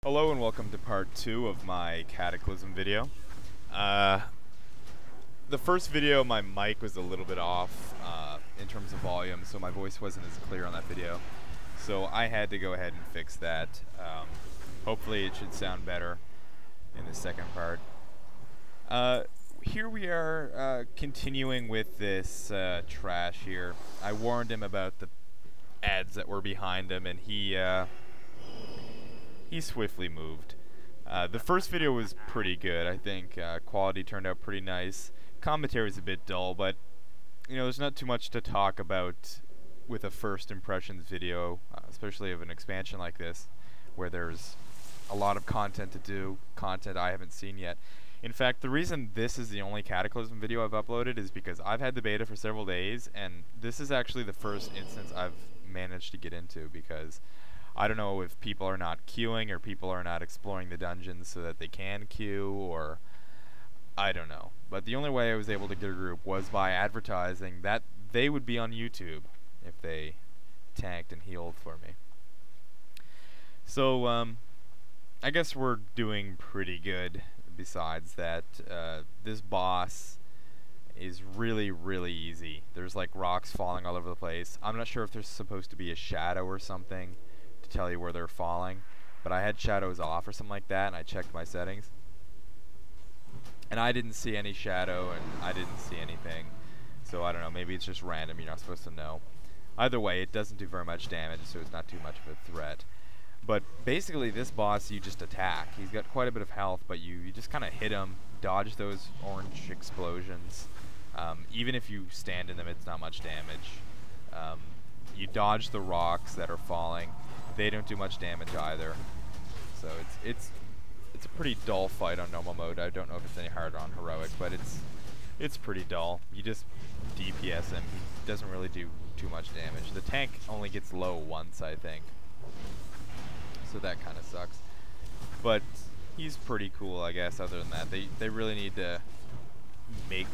Hello and welcome to part 2 of my Cataclysm video. The first video my mic was a little bit off in terms of volume, so my voice wasn't as clear on that video. So I had to go ahead and fix that. Hopefully it should sound better in the second part. Here we are continuing with this trash here. I warned him about the ads that were behind him, and he swiftly moved. The first video was pretty good, I think. Quality turned out pretty nice. Commentary is a bit dull, but you know, there's not too much to talk about with a first impressions video, especially of an expansion like this, where there's a lot of content to do, content I haven't seen yet. In fact, the reason this is the only Cataclysm video I've uploaded is because I've had the beta for several days, and this is actually the first instance I've managed to get into, because I don't know if people are not queuing or people are not exploring the dungeons so that they can queue, or I don't know. But the only way I was able to get a group was by advertising that they would be on YouTube if they tanked and healed for me. So I guess we're doing pretty good. Besides that, this boss is really easy. There's like rocks falling all over the place. I'm not sure if there's supposed to be a shadow or something to tell you where they're falling, but I had shadows off or something like that, and I checked my settings, and I didn't see any shadow, and I didn't see anything. So I don't know, maybe it's just random, you're not supposed to know. Either way, it doesn't do very much damage, so it's not too much of a threat. But basically this boss you just attack. He's got quite a bit of health, but you just kind of hit him, dodge those orange explosions. Even if you stand in them, it's not much damage. You dodge the rocks that are falling. They don't do much damage either. So it's a pretty dull fight on normal mode. I don't know if it's any harder on heroic, but it's pretty dull. You just DPS him. He doesn't really do too much damage. The tank only gets low once, I think. So that kind of sucks. But he's pretty cool, I guess. Other than that, they really need to make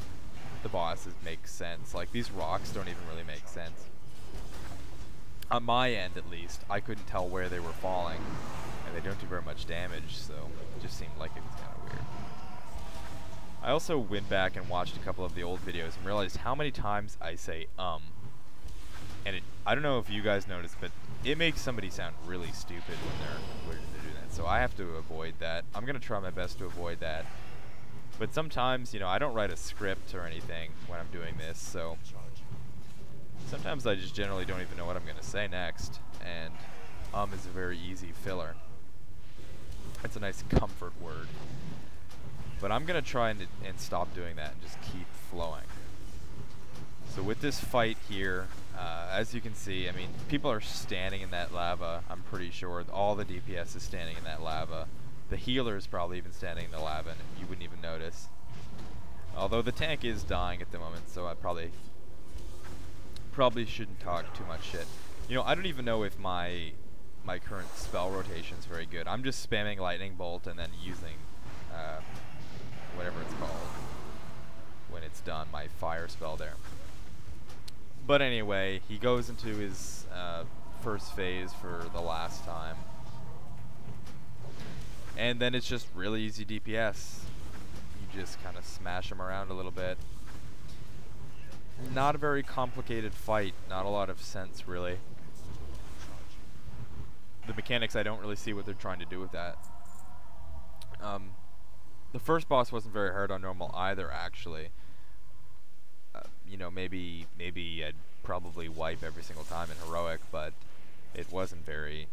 the bosses make sense. Like, these rocks don't even really make sense. On my end, at least, I couldn't tell where they were falling, and they don't do very much damage, so it just seemed like it was kind of weird. I also went back and watched a couple of the old videos and realized how many times I say and I don't know if you guys noticed, but it makes somebody sound really stupid when they're doing that. So I have to avoid that. I'm gonna try my best to avoid that. But sometimes, you know, I don't write a script or anything when I'm doing this, so sometimes I just generally don't even know what I'm gonna say next, and is a very easy filler. It's a nice comfort word. But I'm gonna try and stop doing that and just keep flowing. So with this fight here, as you can see, I mean, people are standing in that lava. I'm pretty sure all the DPS is standing in that lava. The healer is probably even standing in the lava, and you wouldn't even notice. Although the tank is dying at the moment, so I probably shouldn't talk too much shit. You know, I don't even know if my current spell rotation is very good. I'm just spamming lightning bolt and then using whatever it's called when it's done, my fire spell there. But anyway, he goes into his first phase for the last time. And then it's just really easy DPS. You just kind of smash him around a little bit. Not a very complicated fight. Not a lot of sense, really. The mechanics, I don't really see what they're trying to do with that. The first boss wasn't very hard on normal either, actually. You know, maybe I'd probably wipe every single time in heroic, but it wasn't very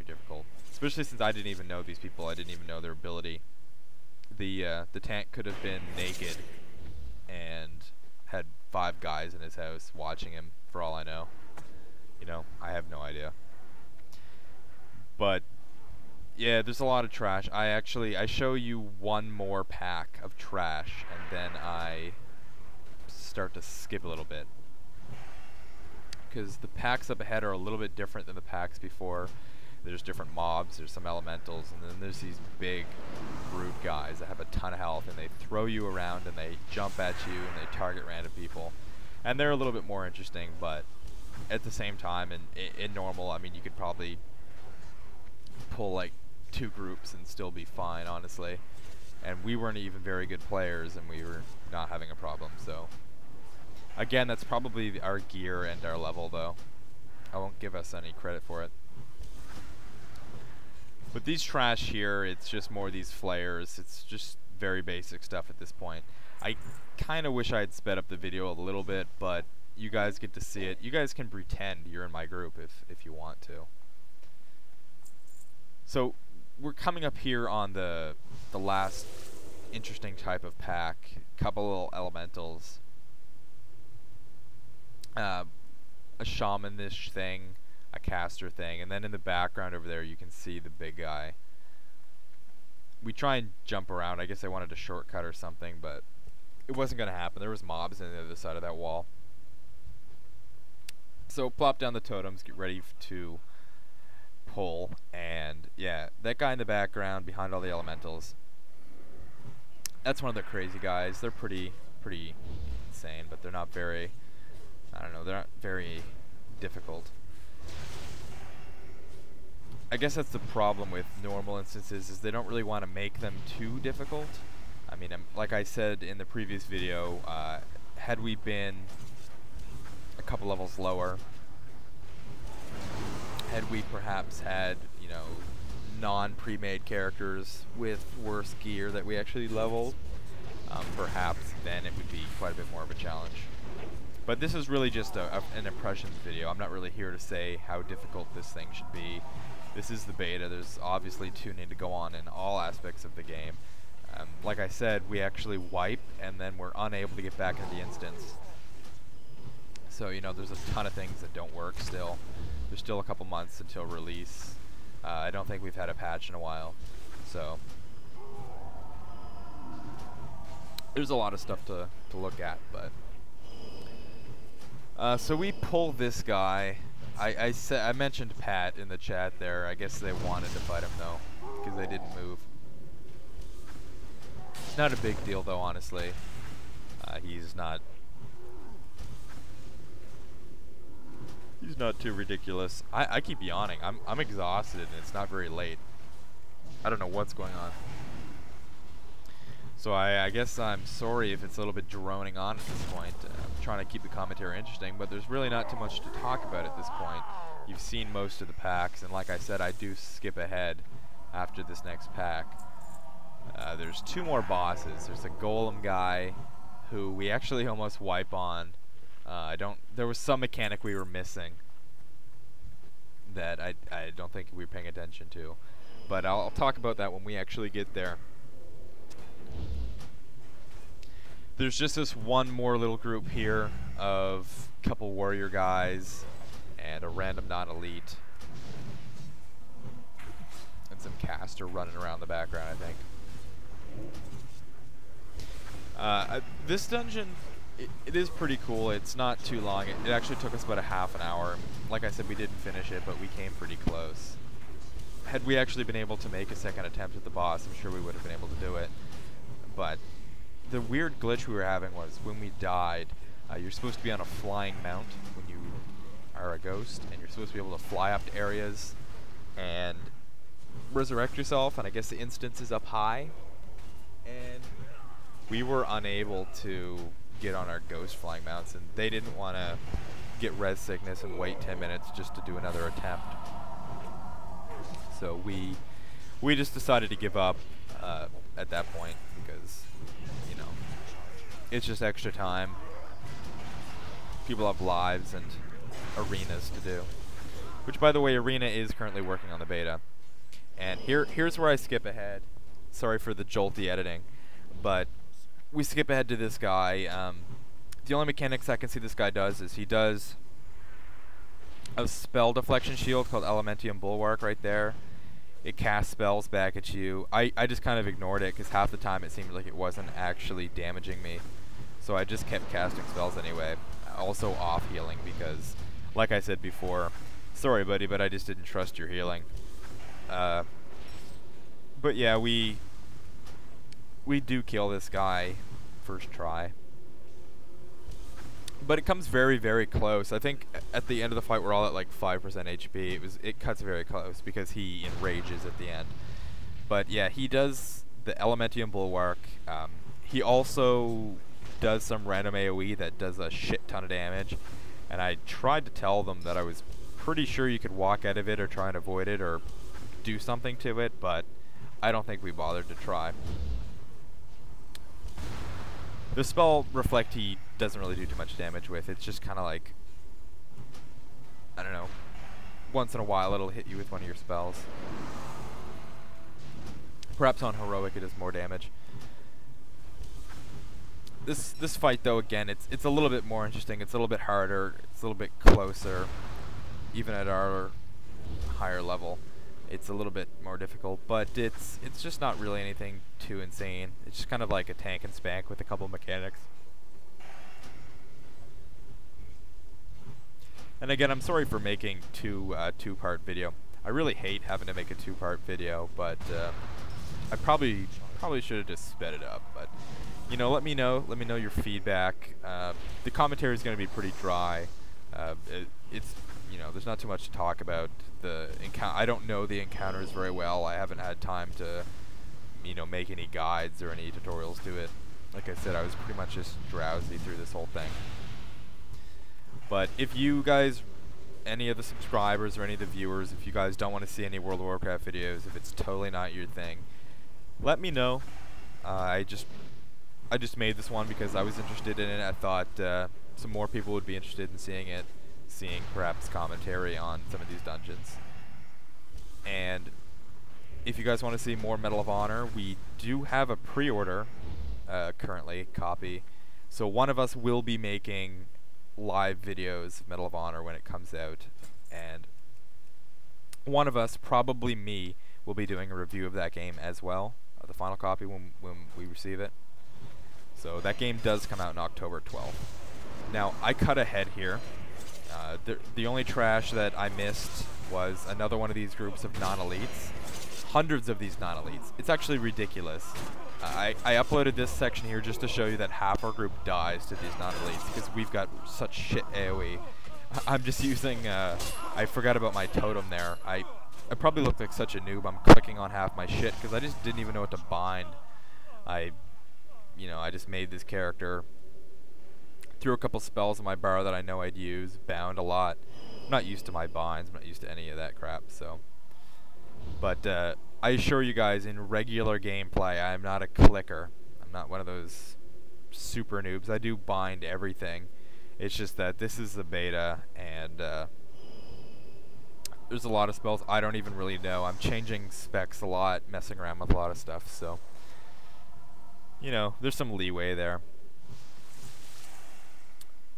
difficult. Especially since I didn't even know these people. I didn't even know their ability. The tank could have been naked and had 5 guys in his house watching him, for all I know. You know, I have no idea. But yeah, there's a lot of trash. I show you one more pack of trash, and then I start to skip a little bit, because the packs up ahead are a little bit different than the packs before. There's different mobs, there's some elementals, and then there's these big brute guys that have a ton of health, and they throw you around and they jump at you and they target random people, and they're a little bit more interesting. But at the same time, in normal, I mean, you could probably pull like 2 groups and still be fine, honestly. And we weren't even very good players, and we were not having a problem, so. Again, that's probably our gear and our level, though. I won't give us any credit for it. But these trash here, it's just more these flares. It's just very basic stuff at this point. I kind of wish I had sped up the video a little bit, but you guys get to see it. You guys can pretend you're in my group if you want to. So we're coming up here on the last interesting type of pack. Couple little elementals. A shamanish thing, a caster thing, and then in the background over there you can see the big guy. We try and jump around. I guess I wanted a shortcut or something, but it wasn't going to happen. There was mobs on the other side of that wall. So plop down the totems, get ready to pull, and yeah, that guy in the background behind all the elementals, that's one of the crazy guys. They're pretty insane, but they're not very, I don't know, they're not very difficult. I guess that's the problem with normal instances, is they don't really want to make them too difficult. I mean, like I said in the previous video, had we been a couple levels lower, had we perhaps had, you know, non-pre-made characters with worse gear that we actually leveled, perhaps then it would be quite a bit more of a challenge. But this is really just an impressions video. I'm not really here to say how difficult this thing should be. This is the beta. There's obviously tuning to go on in all aspects of the game. Like I said, we actually wipe and then we're unable to get back into the instance. So, you know, there's a ton of things that don't work still. There's still a couple months until release. I don't think we've had a patch in a while. So there's a lot of stuff to look at, but so we pull this guy. I mentioned Pat in the chat there. I guess they wanted to fight him though, because they didn't move. It's not a big deal though, honestly. He's not too ridiculous. I keep yawning. I'm exhausted and it's not very late. I don't know what's going on. So I guess I'm sorry if it's a little bit droning on at this point. I'm trying to keep the commentary interesting, but there's really not too much to talk about at this point. You've seen most of the packs, and like I said, I do skip ahead after this next pack. There's 2 more bosses. There's a golem guy who we actually almost wipe on. There was some mechanic we were missing that I don't think we were paying attention to. But I'll talk about that when we actually get there. There's just this one more little group here of a couple warrior guys and a random non-elite. And some caster running around the background, I think. This dungeon, it is pretty cool. It's not too long. It actually took us about a half an hour. Like I said, we didn't finish it, but we came pretty close. Had we actually been able to make a second attempt at the boss, I'm sure we would have been able to do it. But the weird glitch we were having was when we died, you're supposed to be on a flying mount when you are a ghost, and you're supposed to be able to fly up to areas and resurrect yourself, and I guess the instance is up high. And we were unable to get on our ghost flying mounts, and they didn't want to get res sickness and wait 10 minutes just to do another attempt. So we just decided to give up at that point, because, you know, it's just extra time. People have lives and arenas to do. Which, by the way, Arena is currently working on the beta. And here's where I skip ahead. Sorry for the jolty editing, but we skip ahead to this guy. The only mechanics I can see this guy does is he does a spell deflection shield called Elementium Bulwark right there. It casts spells back at you. I just kind of ignored it because half the time it seemed like it wasn't actually damaging me. So I just kept casting spells anyway. Also off healing because, like I said before, sorry buddy, but I just didn't trust your healing. But yeah, we do kill this guy first try. But it comes very, very close. I think at the end of the fight we're all at like 5% HP. It cuts very close because he enrages at the end. But yeah, he does the Elementium Bulwark. He also does some random AoE that does a shit ton of damage. And I tried to tell them that I was pretty sure you could walk out of it or try and avoid it or do something to it, but I don't think we bothered to try. The spell Reflect he doesn't really do too much damage with. It's just kind of like, I don't know, once in a while it'll hit you with one of your spells. Perhaps on Heroic it does more damage. This fight though, again, it's a little bit more interesting. It's a little bit harder. It's a little bit closer. Even at our higher level, it's a little bit more difficult, but it's just not really anything too insane. It's just kind of like a tank and spank with a couple mechanics. And again, I'm sorry for making two-part video. I really hate having to make a two-part video, but I probably should have just sped it up. But you know, let me know your feedback. The commentary is going to be pretty dry. It's, you know, there's not too much to talk about. I don't know the encounters very well. I haven't had time to, you know, make any guides or any tutorials to it. Like I said, I was pretty much just drowsy through this whole thing. But if you guys, any of the subscribers or any of the viewers, if you guys don't want to see any World of Warcraft videos, if it's totally not your thing, let me know. I just made this one because I was interested in it. I thought some more people would be interested in seeing it, seeing perhaps commentary on some of these dungeons. And if you guys want to see more Medal of Honor, we do have a pre-order currently copy. So one of us will be making live videos of Medal of Honor when it comes out, and one of us, probably me, will be doing a review of that game as well, the final copy when we receive it. So that game does come out on October 12th. Now, I cut ahead here. The only trash that I missed was another one of these groups of non-elites. Hundreds of these non-elites. It's actually ridiculous. I uploaded this section here just to show you that half our group dies to these non-elites because we've got such shit AoE. I'm just using, I forgot about my totem there. I probably look like such a noob. I'm clicking on half my shit because I just didn't even know what to bind. You know, I just made this character, threw a couple spells in my bar that I know I'd use, bound a lot. I'm not used to my binds, I'm not used to any of that crap, so. But I assure you guys, in regular gameplay, I'm not a clicker. I'm not one of those super noobs. I do bind everything. It's just that this is the beta, and there's a lot of spells I don't even really know. I'm changing specs a lot, messing around with a lot of stuff, so. You know, there's some leeway there.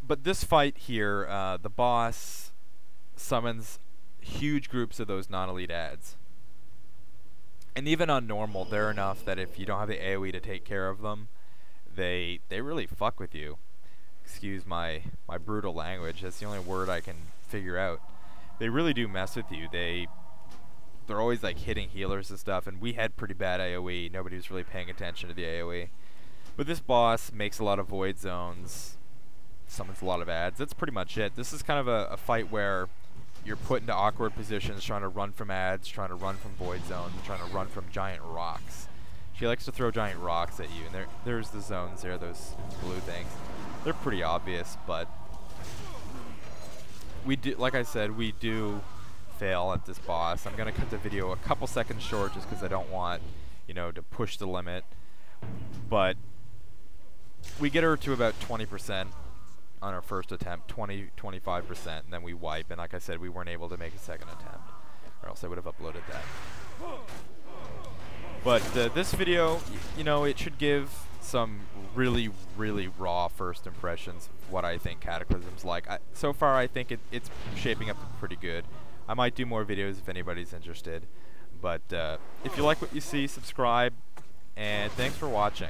But this fight here, the boss summons huge groups of those non-elite ads. And even on normal, they're enough that if you don't have the AoE to take care of them, they really fuck with you. Excuse my brutal language, that's the only word I can figure out. They really do mess with you. They're always like hitting healers and stuff, and we had pretty bad AoE. Nobody was really paying attention to the AoE. But this boss makes a lot of void zones, summons a lot of ads. That's pretty much it. This is kind of a fight where you're put into awkward positions, trying to run from ads, trying to run from void zones, trying to run from giant rocks. She likes to throw giant rocks at you, and there's the zones there, those blue things. They're pretty obvious, but we do, like I said, we do fail at this boss. I'm gonna cut the video a couple seconds short just because I don't want, you know, to push the limit. But we get her to about 20% on our first attempt, 25%, and then we wipe. And like I said, we weren't able to make a second attempt, or else I would have uploaded that. But this video, you know, it should give some really, really raw first impressions of what I think Cataclysm's like. So far, I think it's shaping up pretty good. I might do more videos if anybody's interested. But if you like what you see, subscribe, and thanks for watching.